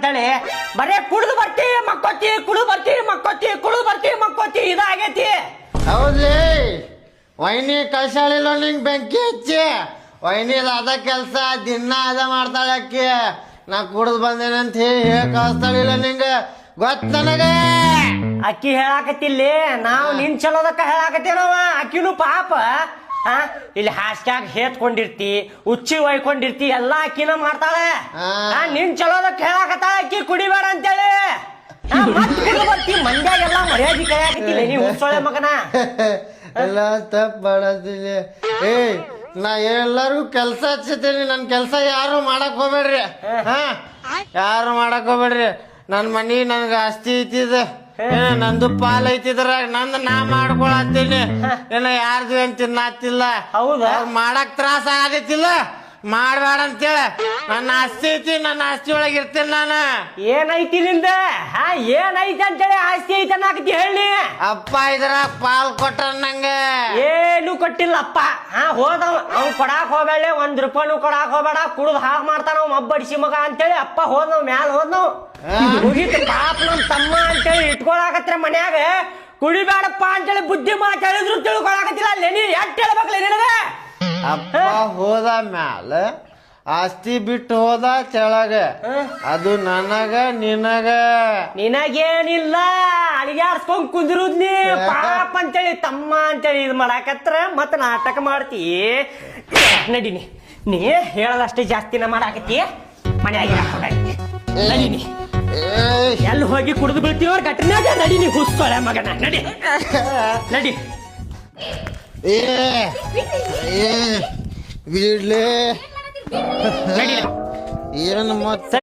ಅಂತೇಳಿ ಬರೇ ಕುಡಿದು ಬರ್ತೀವಿ ಮಕ್ಕೋತಿ ಕುಡಿದು ಬರ್ತೀವಿ ಮಕ್ಕೋತಿ ಕುಡಿದು ಬರ್ತೀವಿ ಮಕ್ಕೋತಿ ಇದಾಗೈತಿ. ಹೌದ್ಲಿ ವೈನಿ ಕಳ್ಸಾಳಿಲ್ಲ ನಿಂಗೆ ಬೆಂಕಿ ಹಚ್ಚಿ ವೈನಿದ ಅದ ಕೆಲಸ ದಿನ ಅದ ಮಾಡ್ತಾಳೆ ಅಕ್ಕಿ. ನಾ ಕುಡಿದು ಬಂದೇನಂತ ಹೇಳಿ ಕಳಿಸ್ತಾಳಿಲ್ಲ ನಿಂಗೆ ಗೊತ್ತ ನನಗೆ. ಅಕ್ಕಿ ಹೇಳಾಕತ್ತಿಲ್ಲಿ ನಾವು ನಿನ್ ಚಲೋದಕ್ಕ ಹೇಳಾಕತ್ತೇನವ. ಅಕ್ಕಿನೂ ಪಾಪ ಇಲ್ಲಿ ಹಾಸ್ಟ್ಯಾಗ ಹೇತ್ಕೊಂಡಿರ್ತಿ ಉಚ್ಚಿ ಒಯ್ಕೊಂಡಿರ್ತಿ ಎಲ್ಲಾ ಅಕ್ಕಿನ ಮಾಡ್ತಾಳೆ. ನಿನ್ ಚಲೋದಕ್ಕ ಹೇಳಾಕತ್ತಾಳ ಅಕ್ಕಿ ಕುಡಿಬೇಡ ಅಂತೇಳಿ. ಬರ್ತಿ ಮಂದ್ಯಾಗೆಲ್ಲ ಮರ್ಯಾದಿ ಕೈಯಾಕತ್ತಿಲ್ಲ ನೀ ಹುಚ್ಚೊಳೆ ಮಗನ. ಎಲ್ಲ ತಪ್ಪು ಮಾಡದಿಲ್ಲ. ನಾ ಎಲ್ಲರಿಗೂ ಕೆಲಸ ಹಚ್ಚತೀನಿ. ನನ್ನ ಕೆಲಸ ಯಾರು ಮಾಡಕ್ ಹೋಗ್ಬೇಡ್ರಿ. ಯಾರು ಮಾಡಕ್ ಹೋಗ್ಬೇಡ್ರಿ. ನನ್ನ ಮನಿ ನನ್ಗೆ ಆಸ್ತಿ ಐತಿದ ನಂದು ಪಾಲ್ ಐತಿದ್ರ ನಂದು ನಾ ಮಾಡ್ಕೊಳತ್ತೀನಿ. ಏನ ಯಾರ್ದು ಏನ್ ತಿನ್ನಾತಿಲ್ಲ. ಹೌದಾ ಮಾಡಕ್ ತ್ರಾಸ ಆಗೈತಿಲ್ಲ ಮಾಡ್ಬೇಡ ಅಂತೇಳಿ. ನನ್ನ ಆಸ್ತಿ ಐತಿ ನನ್ನ ಆಸ್ತಿ ಒಳಗೆ ಇರ್ತೇನೆ ನಾನು. ಏನೈತಿ ನಿಂದ ಏನೈತಿ ಅಂತೇಳಿ ಆಸ್ತಿ ಐತಿ ಅನ್ನಕತ್ತಿ ಹೇಳಿ. ಅಪ್ಪ ಇದ್ರ ಪಾಲ್ ಕೊಟ್ಟ ನಂಗೆ ಏನು ಕೊಟ್ಟಿಲ್ಲಪ್ಪ. ಹೋದವ್ ಅವ್ ಕೊಡಾಕ್ ಹೋಗ್ಬೇಡ, 1 ರೂಪಾಯಿನೂ ಕೊಡಾಕ್ ಹೋಗ್ಬೇಡ, ಕುಡ್ದು ಹಾಕ್ ಮಾಡ್ತಾನ ಅವ್ ಮಬ್ಬಡಿಸಿ ಮಗ ಅಂತೇಳಿ ಅಪ್ಪ ಹೋದವ್ ಮ್ಯಾಲ ಹೋದ್ನವ್. ಮುಗಿತು ಪಾಪ ನಮ್ ತಮ್ಮ ಅಂತೇಳಿ ಇಟ್ಕೊಳಕತ್ರ ಮನ್ಯಾಗ. ಕುಡಿಬೇಡಪ್ಪ ಅಂತೇಳಿ ಬುದ್ಧಿ ಮಾತು ಹೇಳಿದ್ರು ತಿಳ್ಕೊಳಕತ್ತಿಲ್ಲ. ಅಲ್ಲೇ ನೀ ಎಟ್ ಹೇಳ್ಬೇಕಲ್ಲ ನಿನಗ. ಅಪ್ಪ ಹೋದ ಮ್ಯಾಲ ಆಸ್ತಿ ಬಿಟ್ಟು ಹೋದ ಕೆಳಗ. ಅದು ನನಗ ನಿನಗೇನಿಲ್ಲ ಅಳಿಗಾಡ್ಸ್ಕೊಂಡ್ ಕುಂದ್ರುದ್ ನೀ ಪಾಪ ಅಂತೇಳಿ ತಮ್ಮ ಅಂತೇಳಿ ಇದು ಮಾಡಾಕತ್ರ ಮತ್ತ ನಾಟಕ ಮಾಡ್ತಿ. ನಡಿನಿ ನೀ ಹೇಳದಷ್ಟೇ ಜಾಸ್ತಿನ ಮಾಡಾಕತ್ತಿ. ಮನ್ಯಾಗ ನಡಿನಿ ಎಲ್ಲಿ ಹೋಗಿ ಕುಡಿದು ಬೀಳ್ತೀವ ಘಟನೆಗ. ನಡಿನಿ ಹುಸ್ಕೊಳೆ ಮಗನ ನಡಿ ನಡಿ. ಬಿಡ್ಲಿ ಏನು ಮತ್ತೆ